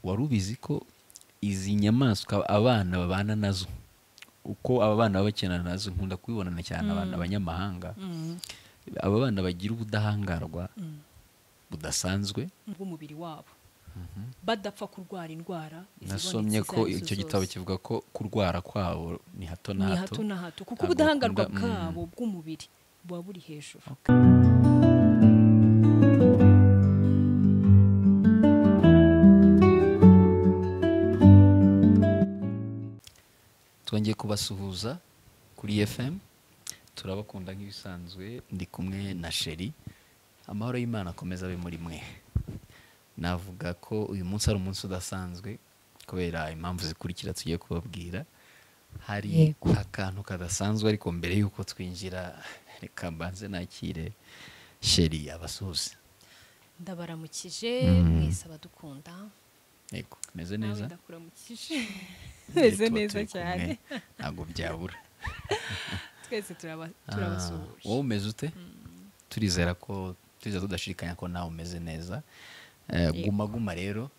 wari ubizi ko izi nyamaswa abana babana nazo uko aba bana bakina nazo nkunda kubibonana cyane abana abanyamahanga aba bana bagira ubudahangarwa budasanzwe bw'umubiri wabo badapfa kurwara indwara nasomye ko icyo gitabo kivuga ko kurwara kwabo ni hato na hato kuko ubudahangarwa bwabo bw'umubiri buba buri hejuru. Twongeye kubasuhuza kuri FM, turabakunda nk'ibisanzwe, ndi kumwe na Sheri. Amahoro y'Imana akomeza abe muri mwe. Navuga ko uyu munsi ari umunsi udasanzwe kubera impamvu zikurikira tugiye kubabwira. Hari akantu kadasanzwe, ariko mbere yuko twinjira reka mbanze nakire Sheri abasuhuze. Ndabaramukije mwese abadukunda. Yego, meze neza? Ndakuramukije. Meze neza cyane. Ntabwo byabura. Twese turabasuhuje. Wowe umeze ute? Turizera ko tudashirikanya ko nawe umeze neza. Guma rero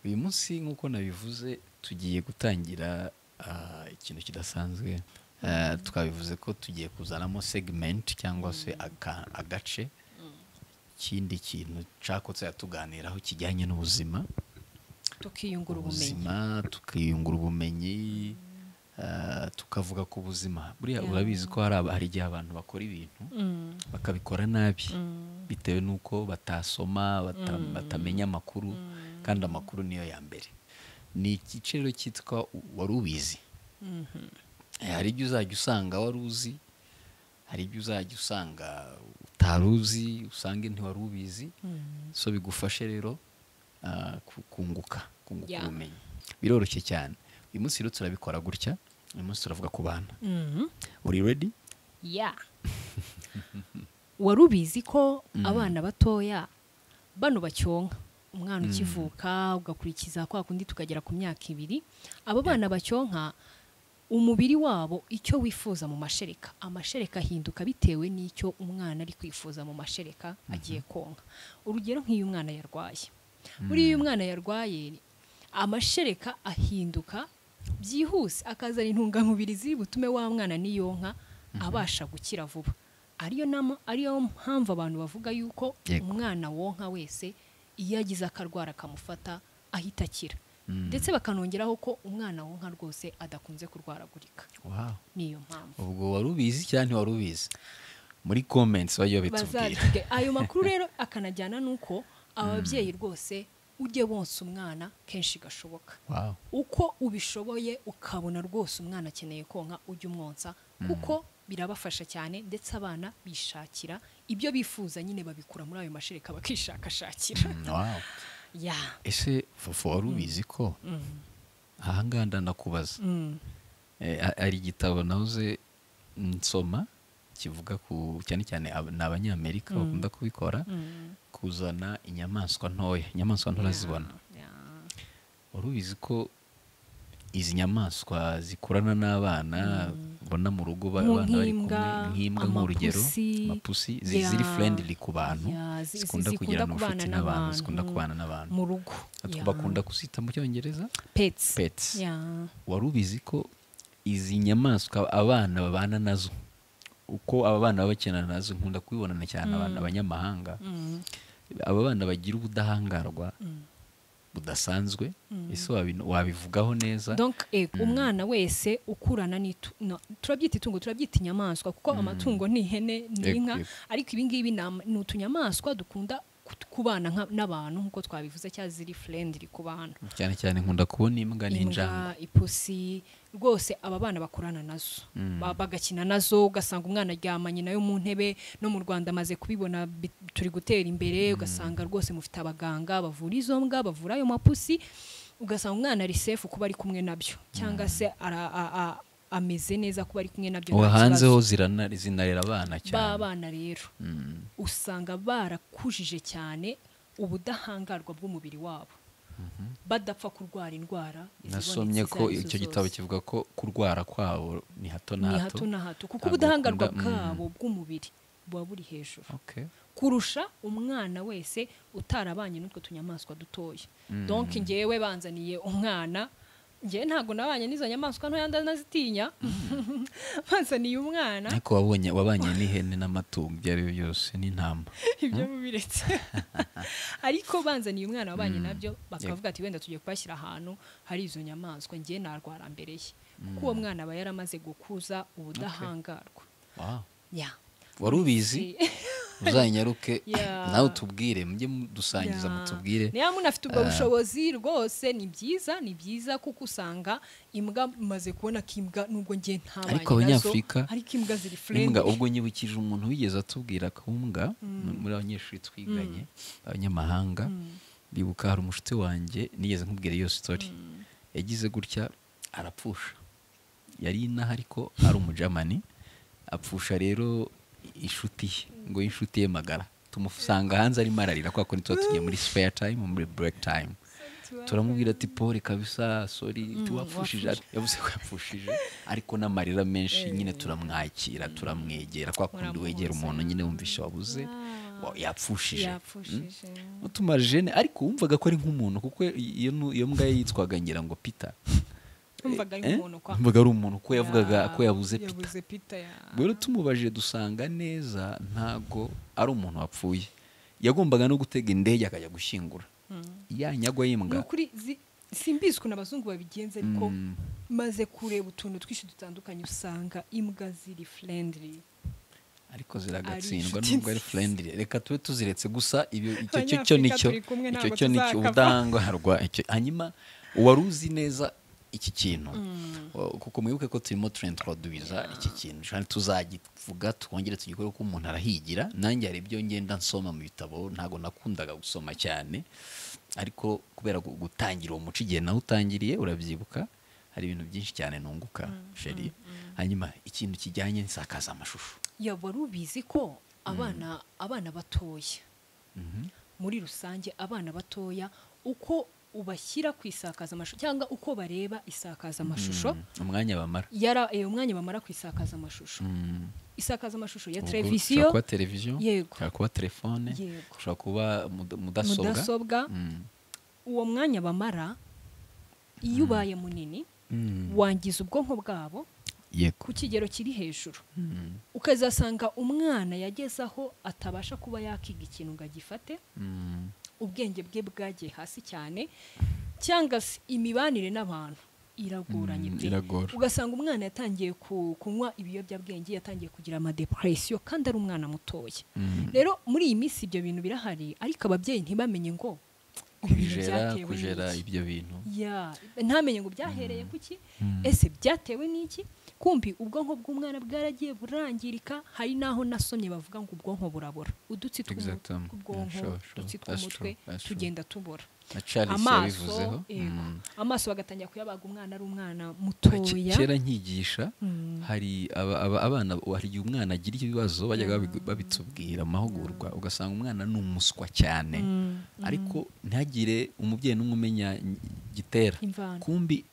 uyu munsi nk'uko nabivuze tugiye gutangira ikintu kidasanzwe. Twabivuze ko tugiye kuzanamo segment cyangwa se agace kindi kintu cakotse yatuganiraho kijyanye n'ubuzima, tukiyungura ubumenyi, tukavuga ku buzima. Buriya urabizi ko hari igihe abantu bakora ibintu bakabikora nabi bitewe n'uko batasoma, batamenya amakuru, kandi amakuru niyo ya mbere. Ni igice rero cyitwa wari ubizi. Hari ibyo uzajya usanga wari uzi, hari ibyo uzajya usanga utaruzi, usange ntiwari ubizi. So bigufashe rero kunguka ubumenyi. Biroroshye cyane. Uyu munsi rero turabikora gutya. Uyu munsi turavuga ku bana. Uri ready? Yeah. Wari ubizi ko abana batoya bano bacyonka, umwana ukivuka ugakurikiza kwa kundi tukagera ku myaka 2, abo bana bacyonka umubiri wabo icyo wifuza mu mashereka, amashereka ahinduka bitewe n'icyo umwana ari kwifuza mu mashereka agiye konka. Urugero nk'iyo umwana yarwaye, buriya umwana yarwaye amashereka ahinduka byihuse, akazana intungamubiri ziri butume wa mwana niyonka abasha gukira vuba. Ariyo mpamvu abantu bavuga yuko umwana wonka wese iyo agize akarwara kamufata ahita akira, ndetse bakanongeraho ko umwana wonka rwose adakunze kurwaragurika. Niyo mpamvu. Ubwo wari ubizi cyane wari ubizi? Muri comments bajya bitubwira. Ayo makuru rero akanajyana nuko ababyeyi rwose ujye bonsa umwana kenshi gashoboka. Uko ubishoboye ukabona rwose umwana akeneye konka ujye umwonsa, kuko birabafasha cyane, ndetse abana bishakira ibyo bifuza nyine babikura muri ayo mashereka bakishakashakira. Ese Fofo wari ubizi ko ahangaha ndanakubaza, ari igitabo nahoze nsoma kivuga ku cyane cyane n'abanyamerika bakunda kubikora, kuzana inyamaswa ntoya. Inyamaswa nto urazibona. Wari ubizi ko izi nyamaswa zikurana n'abana bona mu rugo abana bari kumwe, nk'imbwa nk'urugero, amapusi ziri friendly ku bantu, zikunda kugira n'ubucuti n'abantu, zikunda kubana n'abantu mu rugo. Bakunda kuzita mu Cyongereza pets. Wari ubizi ko izi nyamaswa abana babana nazo uko aba bana bakina nazo nkunda kubibonana cyane abana abanyamahanga, aba bana bagira ubudahangarwa budasanzwe. Ese wabivugaho neza? Donc umwana wese ukurana turabyita itungo, turabyita inyamaswa, kuko amatungo ni ihene n'inka, ariko ibi ngibi ni utunyamaswa dukunda kubana n'abantu nk'uko twabivuze, cyangwa ziri friendly ku bantu. Cyane cyane nkunda kubona imbwa n'injangwe, ipusi. Rwose aba bana bakurana nazo, bagakina nazo, ugasanga umwana aryamanye nayo mu ntebe. No mu Rwanda amaze kubibona, turi gutera imbere, ugasanga rwose mufite abaganga bavura izo mbwa, bavura ayo mapusi, ugasanga umwana ari safe kuba ari kumwe nabyo, cyangwa se ameze neza kuba ari kumwe nabyo. Hanzeho zinarera abana cyane. Babana rero usanga barakujije cyane ubudahangarwa bw'umubiri wabo, badapfa kurwara indwara. Nasomye ko icyo gitabo kivuga ko kurwara kwabo ni hato na hato, kuko ubudahangarwa bwabo bw'umubiri buba buri hejuru Okay. kurusha umwana wese utarabanye n'utwo tunyamaswa dutoya donc ngewe banzaniye umwana ngewe ntabwo nabanye n'izo nyamaswa ntoya ndanazitinya banzaniye umwana ariko wabanye n'ihene n'amatungo ibyo ari byo byose n'intama ibyo mubiretse ariko banzaniye umwana wabanye nabyo bakavuga ati wenda tugiye kubashyira ahantu hari izo nyamaswa ngewe narwara mbere ye kuko uwo mwana aba yaramaze gukuza ubudahangarwa wari ubizi uzanyaruke nawe utubwire mujye dusangiza mutubwire niba munafite ubwo bushobozi rwose ni byiza kuko usanga imbwa maze kubona ko imbwa nubwo ngiye ntabanye nazo ariko abanyafurika ariko imbwa ziri friendly imbwa ubwo nyibukije umuntu wigeze atubwira ko imbwa muri abanyeshuri twiganye abanyamahanga bibuka hari umushuti wanjye nigeze nkubwira iyo story yagize gutya arapfusha yari inaha ariko ari umujamani apfusha rero inshuti ye ngo inshuti ye magara tumusanga hanze arimo ararira kwa ko nitwa tugiye muri spare time muri break time turamubwira ati Paul kabisa sorry tuwapfushije yavuze ko yapfushije ariko n'amarira menshi nyine turamwakira turamwegera kwa kundi wegera umuntu nyine wumvisha wabuze yapfushije utumajene ariko wumvaga ko ari nk'umuntu kuko iyo mbwa yitwaga ngira ngo Peter umvaga ari umuntu kwa umvaga ari umuntu ko yavugaga ko yabuze Peter rero tumubajije dusanga neza ntago ari umuntu wapfuye yagombaga no gutega indege akajya gushyingura yanyagwa y'imbwa nukuri simbizi ko n'abazungu babigenza ariko maze kureba utuntu twinshi dutandukanye usanga imbwa ziri friendly ariko ziragatsindwa nubwo ari friendly reka tube tuziretse gusa icyo nicyo ubudahangarwa hanyuma uwaruzi neza iki kintu kuko mwibuke ko turimo turintroduiza iki kintu kandi tuzagivuga twongere tugikore ko umuntu arahigira nanjye hari ibyo ngenda nsoma mu bitabo ntago nakundaga gusoma cyane ariko kubera gutangira uwo muco igihe nawe utangiriye urabyibuka hari ibintu byinshi cyane nunguka sheri hanyuma ikintu kijyanye n'isakaza amashusho wari ubizi ko abana batoya muri rusange abana batoya uko ubashyira ku isakaza amashusho cyangwa uko bareba isakaza amashusho umwanya bamara ku isakaza amashusho isakaza amashusho ya televiziyo kuba televiziyo kuba telefone ushobora kuba mudasobwa uwo mwanya bamara iyo ubaye munini wangiza ubwonko bwabo ku kigero kiri hejuru ukazasanga umwana yageze aho atabasha kuba yakiga ikintu ngo agifate ubwenge bwe bwagiye hasi cyane cyangwa se imibanire n'abantu iragoranye ugasanga umwana yatangiye kunywa ibiyobyabwenge yatangiye kugira amadepresiyo kandi ari umwana mutoya rero muri iyi minsi ibyo bintu birahari ariko ababyeyi ntibamenye ngo kujera ibyo bintu ntamenye ngo byahereye kuki ese byatewe n'iki kumbi ubwonko bw'umwana bwaragiye burangirika hari naho nasomye bavuga ngo ubwonko burabora udutsi tw'ubwonko udutsi tw'umutwe tugenda tubora amaso bagatangira kuyabaga umwana ari umwana mutoya kera nkigisha hari abana hari igihe umwana agira ibibazo bajyaga babitubwira amahugurwa ugasanga umwana ni umuswa cyane ariko ntihagire umubyeyi n'umwe umenya gitera kumbi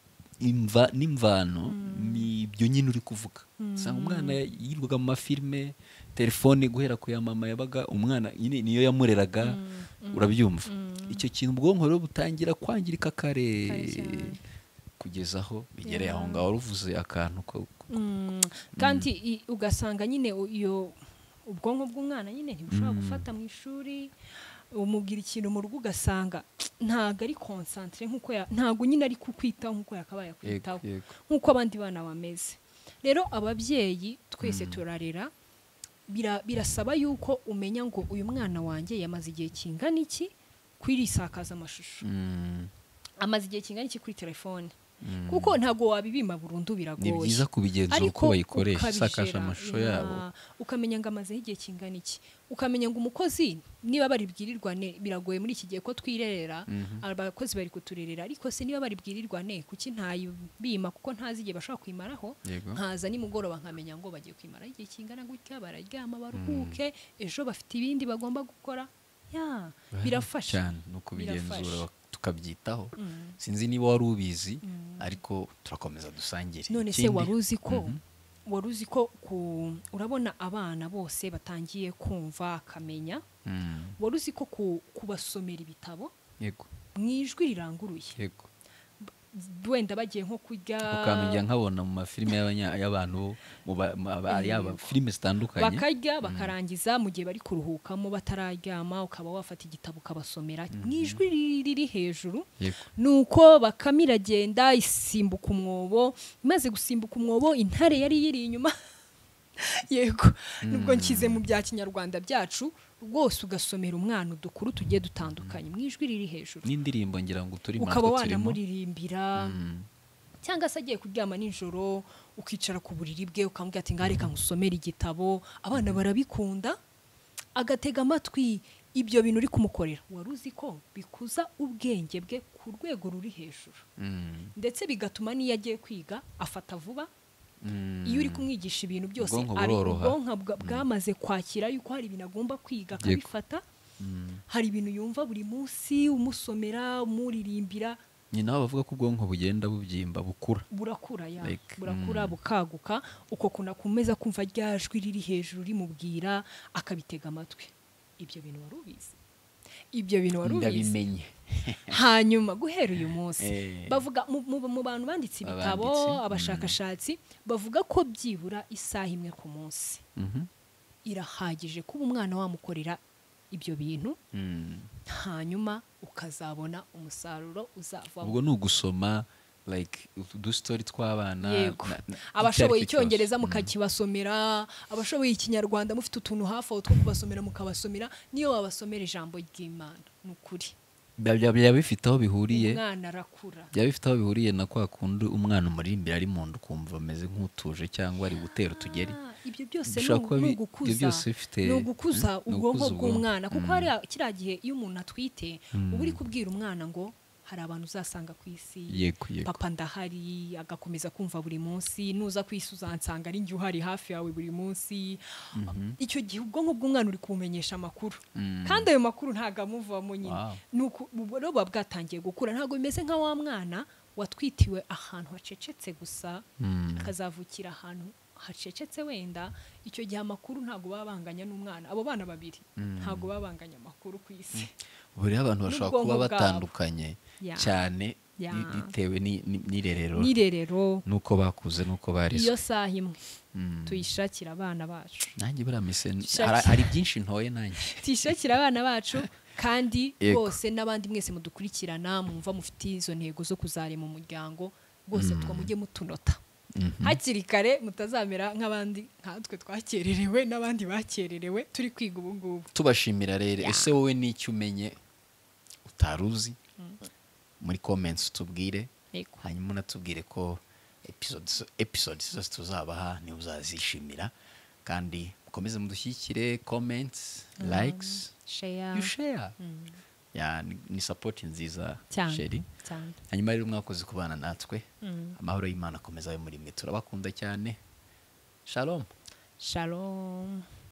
imva n'imvano ni ibyo nyine uri kuvuga usanga umwana yirwaga mu mafilime telefone guhera ku ya mama yabaga umwana niyo yamureraga urabyumva icyo kintu ubwonko rero butangira kwangirika kare kugeza aho bigereye aho ngaho ruvuze akantu kandi ugasanga nyine iyo ubwonko bw'umwana nyine ntibushobora gufata mu ishuri umubwira ikintu mu rugo ugasanga ntago ari concentre ntago nyine ari kukwitaho nk'uko yakabaye kwitaho nk'uko abandi bana bameze rero ababyeyi twese turarera birasaba yuko umenya ngo uyu mwana wanjye yamaze igihe kingana iki kuri isakaza amashusho amaze igihe kingana iki kuri telefone kuko ntago wabibima burundu biragoye ni byiza kubigenzura uko bayikoresha isakaza amashusho yabo ukamenya ngo amaze igihe kingana iki ukamenya ngo umukozi niba bari bwirirwane biragoye muri iki gihe ko twirerera abakozi bari kuturerera ariko se niba bari bwirirwane kuki ntayibima kuko ntazi igihe bashobora kwimaraho nkaza nimugoroba nkamenya ngo bagiye kwimara igihe kingana gutya bararyama baruhuke ejo bafite ibindi bagomba gukora birafasha cyane no kubigenzura tukabyitaho sinzi niba wari ubizi ariko turakomeza dusangire none se wari uzi ko wari uzi ko urabona abana bose batangiye kumva akamenya wari uzi ko kubasomera ibitabo yego mu ijwi riranguruye yego wenda bagiye nko kurya ukamenya nkabona mu mafilime y'abantu yaba filime zitandukanye bakarya bakarangiza mu gihe bari kuruhukamo batararyama ukaba wafata igitabo ukabasomera mu ijwi riri hejuru nuko bakamira agenda isimbuka umwobo imaze gusimbuka umwobo intare yari yiri inyuma yego nubwo nkize mu bya kinyarwanda byacu rwose ugasomera umwana udukuru tugiye dutandukanye mu ijwi riri hejuru n'indirimbo ngira ngo turi ukaba wanamuririmbira cyangwa se agiye kuryama nijoro ukicara ku buriri bwe ukamubwira ati ngareka nkusomere igitabo abana barabikunda agatega amatwi ibyo bintu uri kumukorera wari uzi ko bikuza ubwenge bwe ku rwego ruri hejuru ndetse bigatuma n'iyo agiye kwiga afata vuba iyo uri kumwigisha ibintu byose ari ubwonko bwamaze kwakira yuko hari ibintu agomba kwiga akabifata hari ibintu yumva buri munsi umusomera umuririmbira ni nawe bavuga ko ubwonko bugenda bubyimba burakura burakura bukaguka uko kunakomeza kumva rya jwi riri hejuru rimubwira akabitega amatwi ibyo bintu wari ubizi ndabimenye hanyuma guhera uyu munsi bavuga mu bantu banditse ibitabo abashakashatsi bavuga ko byibura isaha imwe ku munsi irahagije kuba umwana wamukorera ibyo bintu hanyuma ukazabona umusaruro uzavamo ubwo ni ugusoma like udustori tw'abana abashoboye icyongereza mukakibasomera abashoboye ikinyarwanda mufite utuntu hafi aho two kubasomera mukabasomera niyo wabasomera ijambo ry'Imana n'ukuri byaba bifite aho bihuriye umwana arakura byaba bifite aho bihuriye na kwa kundi umwana umuririmbira ari mu nda ukumva ameze nk'utuje cyangwa ari gutera utugeri ibyo byose ni ugukuza ubwonko bw'umwana kuko hari kiriya gihe iyo umuntu atwite uba uri kubwira umwana ngo hari abantu uzasanga ku isi papa ndahari agakomeza kumva buri munsi nuza ku isi uzansanga ari njye uhari hafi yawe buri munsi icyo gihe ubwonko bw'umwana uri kumenyesha amakuru kandi ayo makuru ntabwo amuvamo nyine ubwo rero buba bwatangiye gukura ntabwo bimeze nka wa mwana watwitiwe ahantu hacecetse gusa akazavukira ahantu hacecetse wenda icyo gihe amakuru ntabwo baba banganya n'umwana abo bana babiri ntabwo baba banganya amakuru ku isi buri abantu bashobora kuba batandukanye cyane bitewe n'irerero nuko bakuze nuko bareze iyo saha imwe tuyishakira abana bacu nanjye baramise hari byinshi ntoye nanjye tuyishakira abana bacu kandi bose n'abandi mwese mudukurikirana mwumva mufite izo ntego zo kuzarema umuryango rwose twamujye mutunota hakiri kare mutazamera nk'abandi nkatwe twakererewe n'abandi bakererewe turi kwiga ubu ngubu tubashimira rero ese wowe n'icyo umenye utaruzi muri comments tubwire hanyuma unatubwire ko episodes zose tuzabaha ni uzazishimira kandi mukomeze mudushyikire comments likes share ni support nziza sheri hanyuma rero mwakoze kubana natwe amahoro y'Imana akomeza abe muri mwe turabakunda cyane shalom